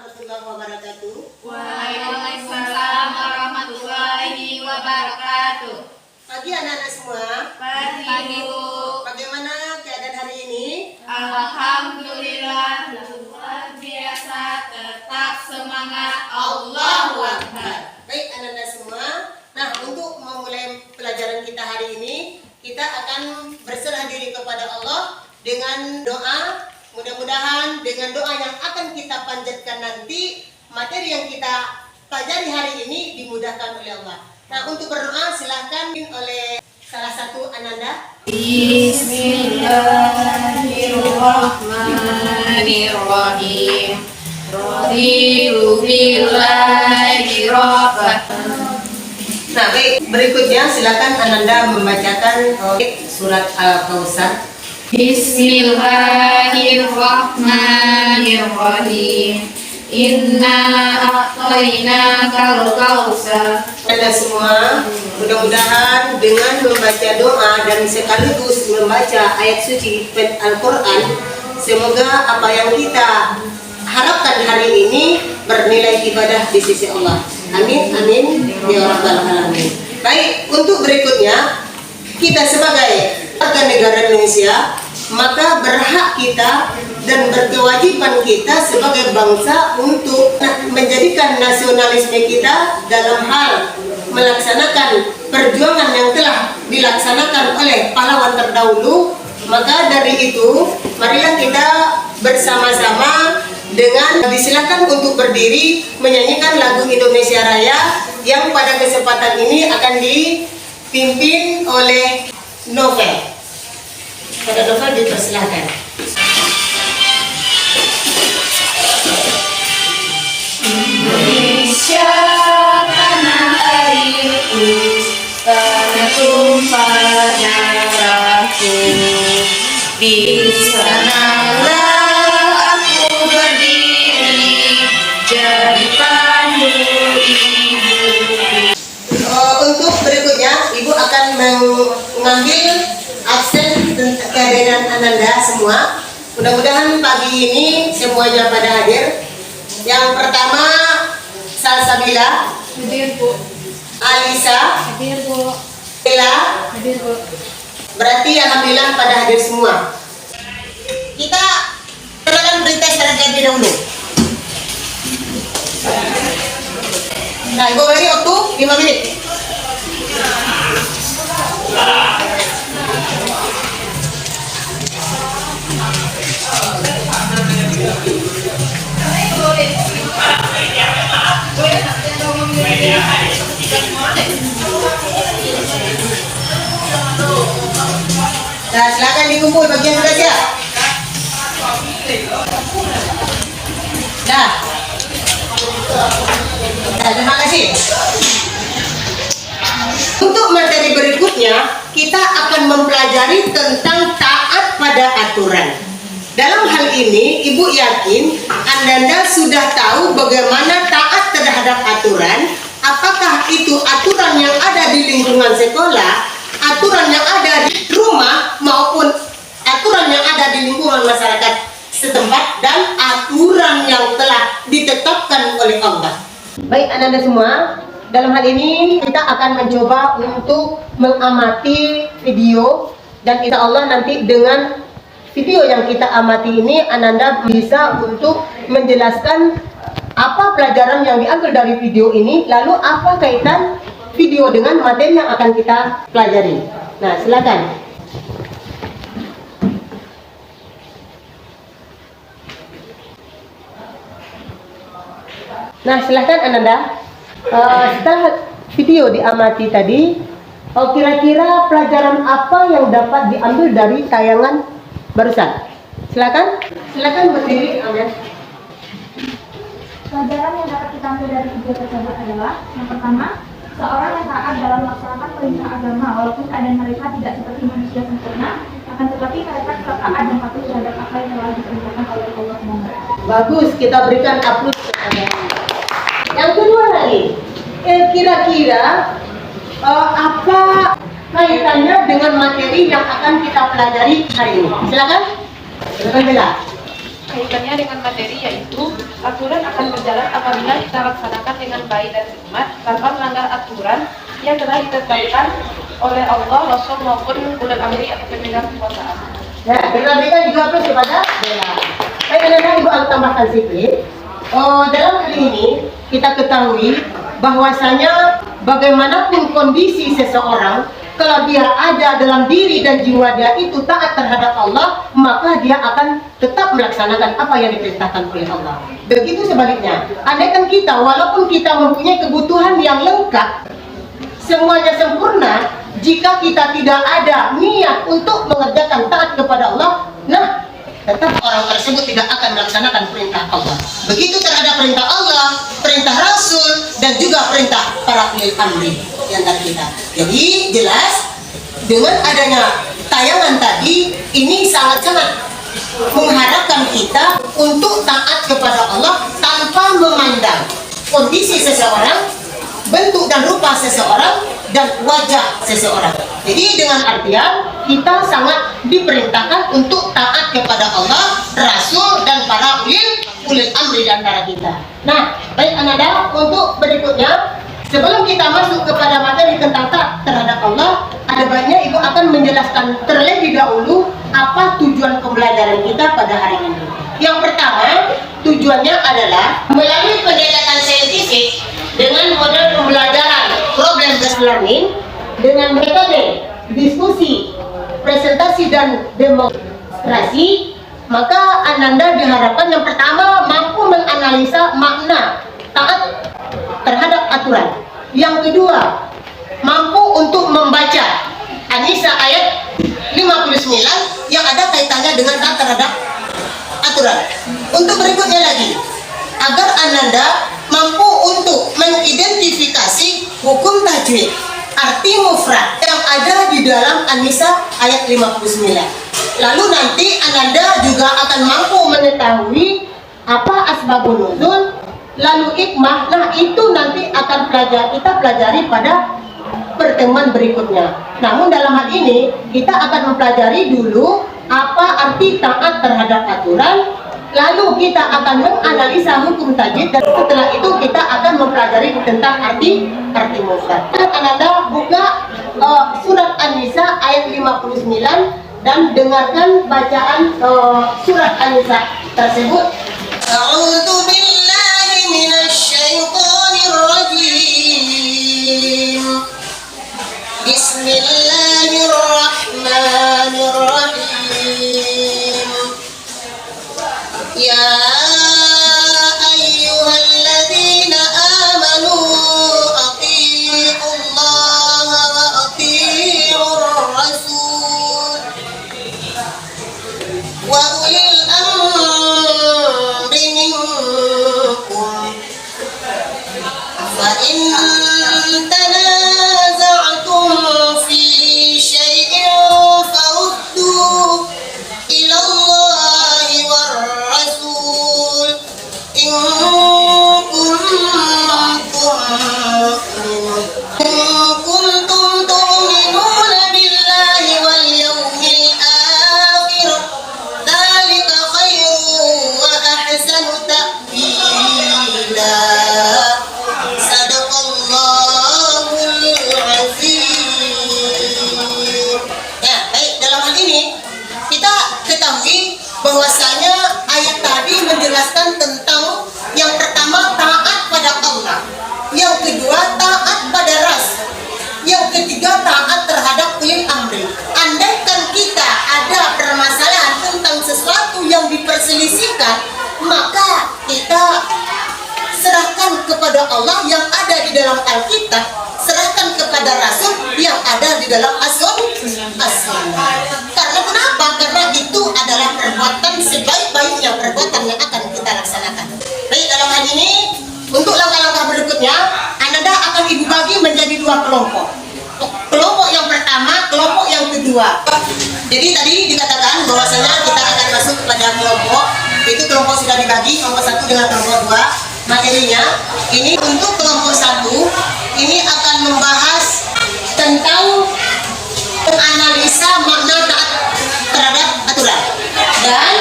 warahmatullahi wabarakatuh. Waalaikumsalam warahmatullahi wabarakatuh. Pagi anak-anak semua. Pagi Bu. Bagaimana keadaan hari ini? Alhamdulillah luar biasa, tetap semangat. Allahu Akbar. Baik anak-anak semua. Nah, untuk memulai pelajaran kita hari ini, kita akan berserah diri kepada Allah dengan doa. Mudah-mudahan dengan doa yang akan kita panjatkan nanti, materi yang kita pelajari hari ini dimudahkan oleh Allah. Nah, untuk berdoa silahkan oleh salah satu ananda. Bismillahirrahmanirrahim. Raditu billahi rabban. Nah, baik, berikutnya silakan ananda membacakan surat Al-Kautsar. Bismillahirrahmanirrahim. Inna a'tainakal kautsar. Anda semua, mudah-mudahan dengan membaca doa dan sekaligus membaca ayat suci Al-Quran, semoga apa yang kita harapkan hari ini bernilai ibadah di sisi Allah. Amin, amin, ya rabbal alamin. Baik, untuk berikutnya, kita sebagai warga negara Indonesia, maka berhak kita dan berkewajiban kita sebagai bangsa untuk menjadikan nasionalisme kita dalam hal melaksanakan perjuangan yang telah dilaksanakan oleh pahlawan terdahulu. Maka dari itu, marilah kita bersama-sama dengan disilakan untuk berdiri menyanyikan lagu Indonesia Raya yang pada kesempatan ini akan dipimpin oleh Novel. Pada Novel dipersilahkan. Indonesia tanah airku, tanah tumpah darahku. Di sanalah aku berdiri, jadi pandu ibu. Untuk berikutnya, Ibu akan mengambil absen kehadiran Ananda semua. Mudah-mudahan pagi ini semuanya pada hadir. Yang pertama, Salsabila, Hadir Bu. Alisa, Hadir Bu. Bella. Hadir Bu. Berarti alhamdulillah pada hadir semua. Kita perkenalan berita secara terlebih dahulu. Nah, Ibu beri waktu 5 menit. Nah, silakan dikumpul bagian sudah siap. Dah. Nah, terima kasih. Untuk materi berikutnya, kita akan mempelajari tentang taat pada aturan. Dalam hal ini, Ibu yakin Anda sudah tahu bagaimana taat terhadap aturan. Apakah itu aturan yang ada di lingkungan sekolah, aturan yang ada di rumah, maupun aturan yang ada di lingkungan masyarakat setempat, dan aturan yang telah ditetapkan oleh Allah. Baik Anda semua, dalam hal ini kita akan mencoba untuk mengamati video, dan insya Allah nanti dengan video yang kita amati ini Ananda bisa untuk menjelaskan apa pelajaran yang diambil dari video ini, lalu apa kaitan video dengan materi yang akan kita pelajari. Nah, silakan. Nah, silakan Ananda. Setelah video diamati tadi, kira-kira pelajaran apa yang dapat diambil dari tayangan barusan? Silakan berdiri, Amin. Pelajaran yang dapat kita ambil dari video tersebut adalah yang pertama, seorang yang taat dalam melaksanakan perintah agama walaupun keadaan mereka tidak seperti manusia sempurna, akan tetapi mereka tetap taat dan patuh terhadap apa yang telah diperintahkan oleh Allah SWT. Bagus, kita berikan aplaus kepada yang kedua lagi. Kira-kira apa kaitannya dengan materi yang akan kita pelajari hari ini? Silakan Bella. kaitannya dengan materi, yaitu aturan akan berjalan apabila kita laksanakan dengan baik dan hikmat tanpa melanggar aturan yang telah ditetapkan oleh Allah, Rasul maupun ulul amri atau pemegang kekuasaan. Ya, kita juga plus kepada bela. Kadang-kadang Ibu aku tambahkan sedikit. Dalam hal ini kita ketahui bahwasanya bagaimanapun kondisi seseorang, kalau dia ada dalam diri dan jiwa dia itu taat terhadap Allah, maka dia akan tetap melaksanakan apa yang diperintahkan oleh Allah. Begitu sebaliknya, andaikan kita walaupun kita mempunyai kebutuhan yang lengkap, semuanya sempurna, jika kita tidak ada niat untuk mengerjakan taat kepada Allah, nah tetap orang tersebut tidak akan melaksanakan perintah Allah. Begitu terhadap perintah Allah, perintah Rasul, dan juga perintah para ulil amri di antara kita. Jadi jelas dengan adanya tayangan tadi ini sangat-sangat mengharapkan kita untuk taat kepada Allah tanpa memandang kondisi seseorang, bentuk dan rupa seseorang, dan wajah seseorang. Jadi dengan artian kita sangat diperintahkan untuk taat kepada Allah, Rasul, dan para ulil amri di antara kita. Nah, baik Ananda, untuk berikutnya sebelum kita masuk kepada materi tentang taat terhadap Allah, ada baiknya Ibu akan menjelaskan terlebih dahulu apa tujuan pembelajaran kita pada hari ini. Yang pertama, tujuannya adalah melalui pendekatan saintifik dengan model pembelajaran problem based learning dengan metode diskusi, presentasi, dan demonstrasi, maka Ananda diharapkan yang pertama mampu menganalisa makna taat terhadap aturan. Yang kedua, mampu untuk membaca An-Nisa ayat 59 yang ada kaitannya dengan taat terhadap aturan. Untuk berikutnya lagi, agar Ananda mampu untuk mengidentifikasi hukum tajwid, arti mufrad yang ada di dalam An-Nisa ayat 59. Lalu nanti Ananda juga akan mampu mengetahui apa asbabun nuzul, lalu hikmah. Nah, itu nanti akan kita pelajari pada pertemuan berikutnya. Namun dalam hal ini kita akan mempelajari dulu apa arti taat terhadap aturan, lalu kita akan menganalisa hukum tajwid, dan setelah itu kita akan mempelajari tentang arti mufrad. Ananda buka surat An-Nisa ayat 59 dan dengarkan bacaan surat An-Nisa tersebut. A'udzu billahi minasy syaithanir rajim. Bismillahirrahmanirrahim. Ya ayyuhalladzina amanu athi'ullaha wa athi'ur rasul wa ulil amri minkum fa in tanaza'tum fi syai'in farudduhu ila Allahi war rasul in kuntum tu'minuna billahi wal yawmil akhir dzalika khairun wa ahsanu ta'wila. Sadaqallahul azim. Ya, baik, dalam hal ini kita ketahui bahwasanya ayat tadi menjelaskan tentang yang pertama taat pada Allah, yang kedua taat pada Rasul, yang ketiga taat terhadap ulil amri. Andaikan kita ada permasalahan tentang sesuatu yang diperselisihkan, maka kita serahkan kepada Allah yang ada di dalam Alkitab, serahkan kepada Rasul yang ada di dalam As-Sunnah. Karena kenapa? Karena itu adalah perbuatan sebaik-baiknya perbuatan yang akan kita laksanakan. Baik, dalam hal ini untuk langkah-langkah berikutnya Ananda akan Ibu bagi menjadi dua kelompok. Kelompok yang pertama, kelompok yang kedua. Jadi tadi dikatakan bahwasanya kita akan masuk kepada kelompok, itu kelompok sudah dibagi, kelompok satu dengan kelompok dua. Materinya ini untuk kelompok satu ini akan membahas tentang menganalisa makna taat terhadap aturan dan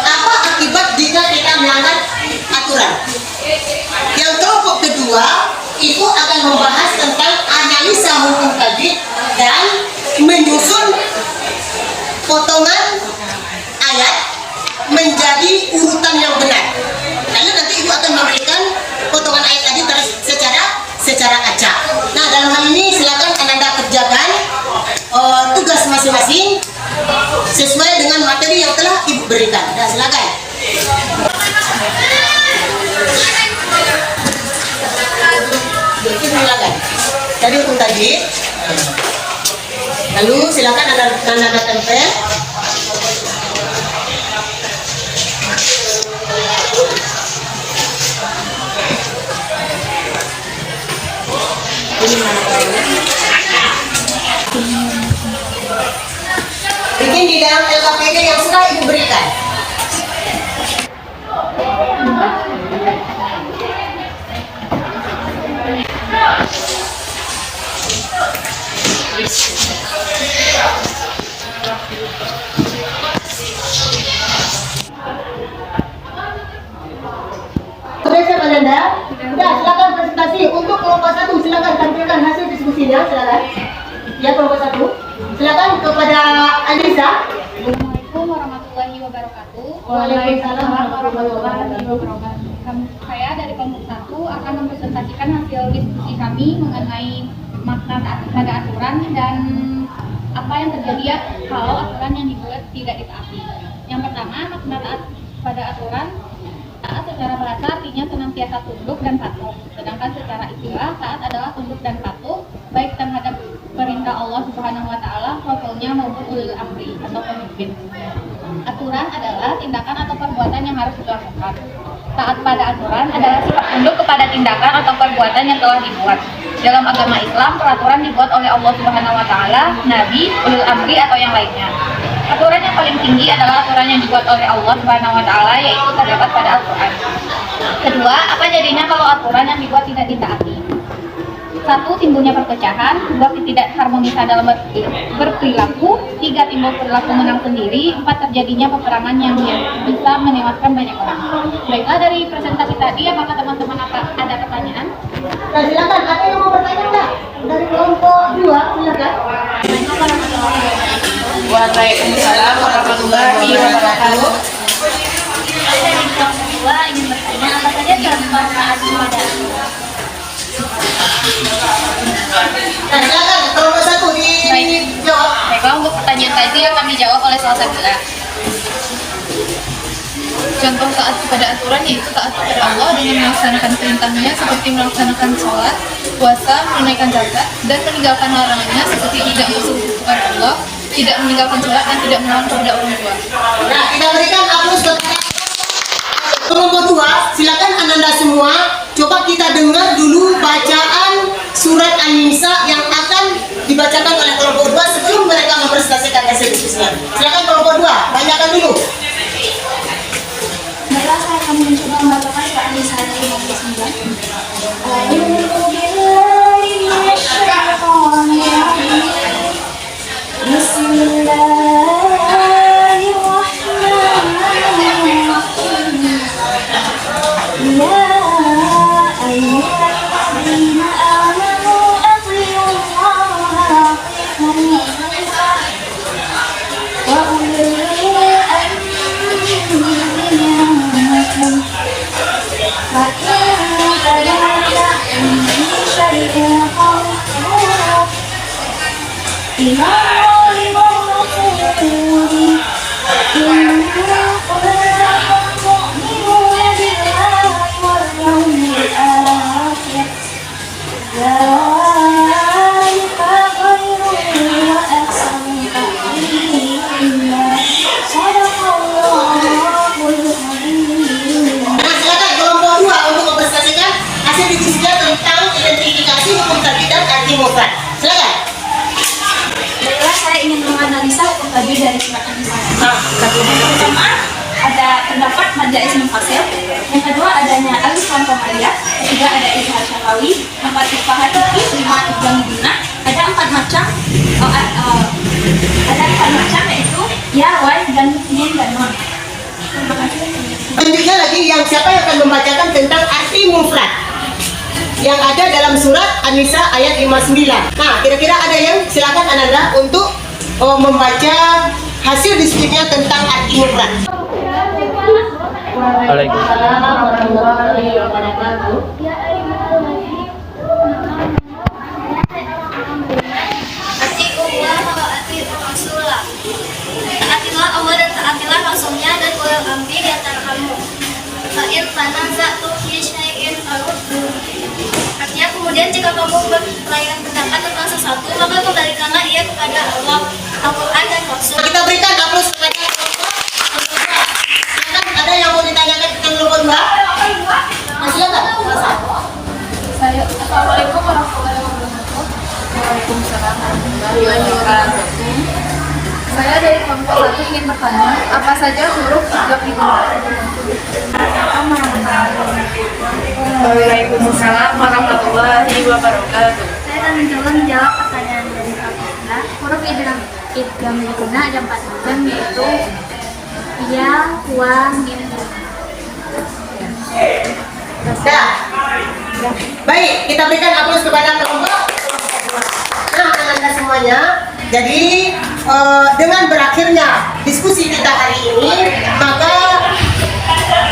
apa akibat akan membahas tentang analisa hukum tajwid dan menyusun potongan ayat menjadi urutan yang benar. Lalu nanti ibu akan memberikan potongan ayat tadi secara acak. Nah, dalam hal ini silakan Ananda kerjakan tugas masing-masing sesuai dengan materi yang telah ibu berikan. Nah, silakan. Silakan. Tadi hukum tajwid. Lalu silakan Ananda tempel. Bikin di dalam LKPD yang sudah ibu berikan. Sudah siap Ananda? Sudah, silakan presentasi. Untuk kelompok 1 silakan tampilkan hasil diskusinya, silakan. Ya, kelompok 1. Silakan kepada Alisa. Assalamualaikum warahmatullahi wabarakatuh. Waalaikumsalam warahmatullahi wabarakatuh. Saya dari kelompok 1 akan mempresentasikan hasil diskusi kami mengenai makna taat pada aturan dan apa yang terjadi kalau aturan yang dibuat tidak ditaati. Yang pertama, makna taat pada aturan. Taat secara bahasa artinya senantiasa tunduk dan patuh. Sedangkan secara istilah taat adalah tunduk dan patuh baik terhadap perintah Allah Subhanahu wa taala, rasulnya maupun ulil amri atau pemimpin. Aturan adalah tindakan atau perbuatan yang harus dilakukan. Taat pada aturan adalah sifat tunduk kepada tindakan atau perbuatan yang telah dibuat. Dalam agama Islam, peraturan dibuat oleh Allah Subhanahu wa taala, nabi, ulil amri atau yang lainnya. Aturan yang paling tinggi adalah aturan yang dibuat oleh Allah Subhanahu wa taala, yaitu terdapat pada Al-Qur'an. Kedua, apa jadinya kalau aturan yang dibuat tidak ditaati? 1. Timbulnya perpecahan. 2. Ketidakharmonisan dalam berperilaku. 3. Timbul perilaku menang sendiri. 4. Terjadinya peperangan yang bisa menewaskan banyak orang. Baiklah, dari presentasi tadi, apakah teman-teman ada pertanyaan? Nah, silakan. Ada yang mau bertanya enggak? Dari kelompok 2, silakan. Waalaikumsalam warahmatullahi wabarakatuh. Saya dari kelompok 2 ingin bertanya apa saja contoh taat kepada Nah, silakan. Kelompok 1 dijawab. Baiklah, untuk pertanyaan tadi akan dijawab oleh salah Sabila. Contoh taat kepada aturan yaitu taat kepada Allah dengan melaksanakan perintahnya seperti melaksanakan sholat, puasa, menunaikan zakat, dan meninggalkan larangannya seperti tidak bersekutu kepada Allah, tidak meninggalkan sholat, dan tidak melawan kepada orang tua. Nah, kita berikan aplaus kepada kelompok 2. Silakan Ananda semua, coba kita dengar dulu bacaan surat An-Nisa yang akan dibacakan oleh kelompok 2 sebelum mereka mempresentasikan hasil diskusinya. Silakan kelompok 2, bacakan dulu. Baiklah, saya akan mencoba membacakan surat An-Nisa ayat 59. Silakan. Baiklah, saya ingin menganalisa hukum tajwid dari surat An-Nisa. Yang pertama, ada terdapat mad ism fasil. Yang kedua, adanya alif lam qamariyah. Ketiga, ada izhar syafawi. 4 ifahat fikih. 5 idgham gunnah. Ada 4 macam. Ada 4 macam yaitu ya, wai, dan nun dan non. Terima kasih. Selanjutnya lagi yang siapa yang akan membacakan tentang arti mufrad? Ya. yang ada dalam surat An-Nisa ayat 59. Nah, kira-kira ada yang silakan Ananda untuk membaca hasil diskusinya tentang arti mufrad. Waalaikumsalam warahmatullahi wabarakatuh. Taatilah Allah dan taatilah Rasulnya dan ulil amri di antara kamu. Fa'in tanaza'tu fi syai'in farudduhu. Artinya kemudian jika kamu berlainan pendapat tentang sesuatu, maka kembalikanlah ia kepada Allah, Al-Quran dan Rasul. Kita berikan aplaus kepada kelompok. Silakan, ada yang mau ditanyakan tentang kelompok 2? Silakan. Saya Assalamualaikum warahmatullahi wabarakatuh. Waalaikumsalam warahmatullahi wabarakatuh. Saya dari kelompok 1 ingin bertanya, apa saja huruf hijab itu? Waalaikumsalam warahmatullahi wabarakatuh. Saya akan menjawab pertanyaan dari Alhamdulillah. Huruf idgham guna ada 4 macam, yaitu ya, wa, mim. Ya. Baik, kita berikan aplaus kepada kelompok. Nah, Anda semuanya. Jadi dengan berakhirnya diskusi kita hari ini, maka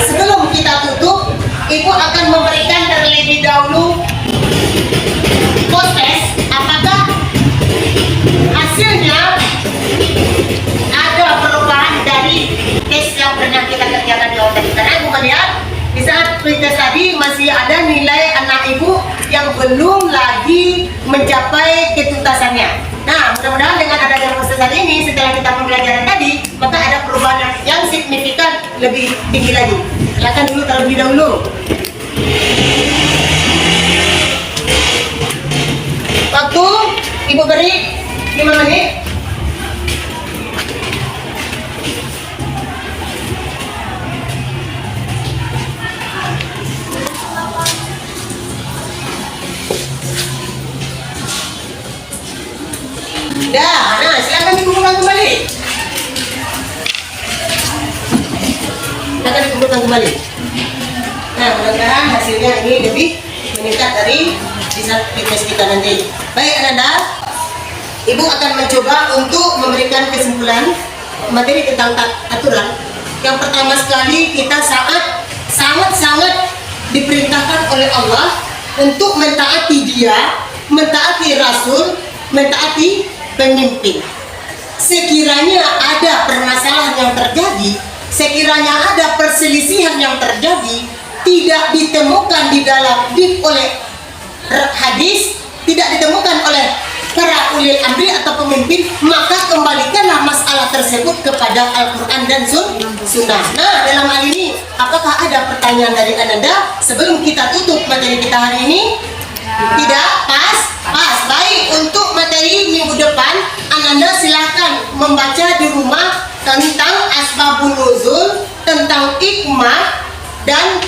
sebelum kita tutup, Ibu akan memberikan terlebih dahulu post test. Apakah hasilnya ada perubahan dari tes yang pernah kita kerjakan di awal tadi? Karena Ibu melihat di saat tes tadi masih ada nilai anak Ibu yang belum lagi mencapai ketuntasannya. Nah, mudah-mudahan dengan adanya proses tadi ini, setelah kita pembelajaran tadi, maka ada perubahan yang signifikan lebih tinggi lagi. Silakan dulu terlebih dahulu. Waktu Ibu beri 5 menit. Nah, silakan dikumpulkan kembali. Silakan dikumpulkan kembali. Nah, mudah-mudahan hasilnya ini lebih meningkat dari di saat tes kita nanti. Baik, Ananda, Ibu akan mencoba untuk memberikan kesimpulan materi tentang aturan. Yang pertama sekali, kita sangat diperintahkan oleh Allah untuk mentaati Dia, mentaati Rasul, mentaati pemimpin. Sekiranya ada permasalahan yang terjadi, sekiranya ada perselisihan yang terjadi, tidak ditemukan oleh hadis, tidak ditemukan oleh para ulil amri atau pemimpin, maka kembalikanlah masalah tersebut kepada Al-Quran dan Sunnah. Nah, dalam hal ini, apakah ada pertanyaan dari Ananda sebelum kita tutup materi kita hari ini? Tidak? Pas? Baik, untuk materi minggu depan, Ananda silahkan membaca di rumah tentang asbabun nuzul, tentang hikmah, dan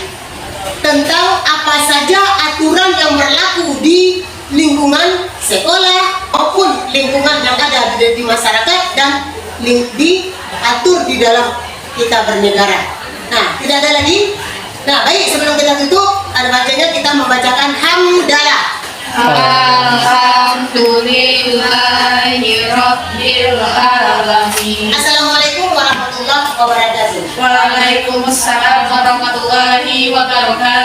tentang apa saja aturan yang berlaku di lingkungan sekolah maupun lingkungan yang ada di masyarakat dan diatur di dalam kita bernegara. Nah, tidak ada lagi. Nah, baik, sebelum kita tutup, ada bacanya kita membacakan hamdalah. Alhamdulillahi Rabbil Alamin. Assalamualaikum warahmatullahi wabarakatuh. Waalaikumsalam warahmatullahi wabarakatuh.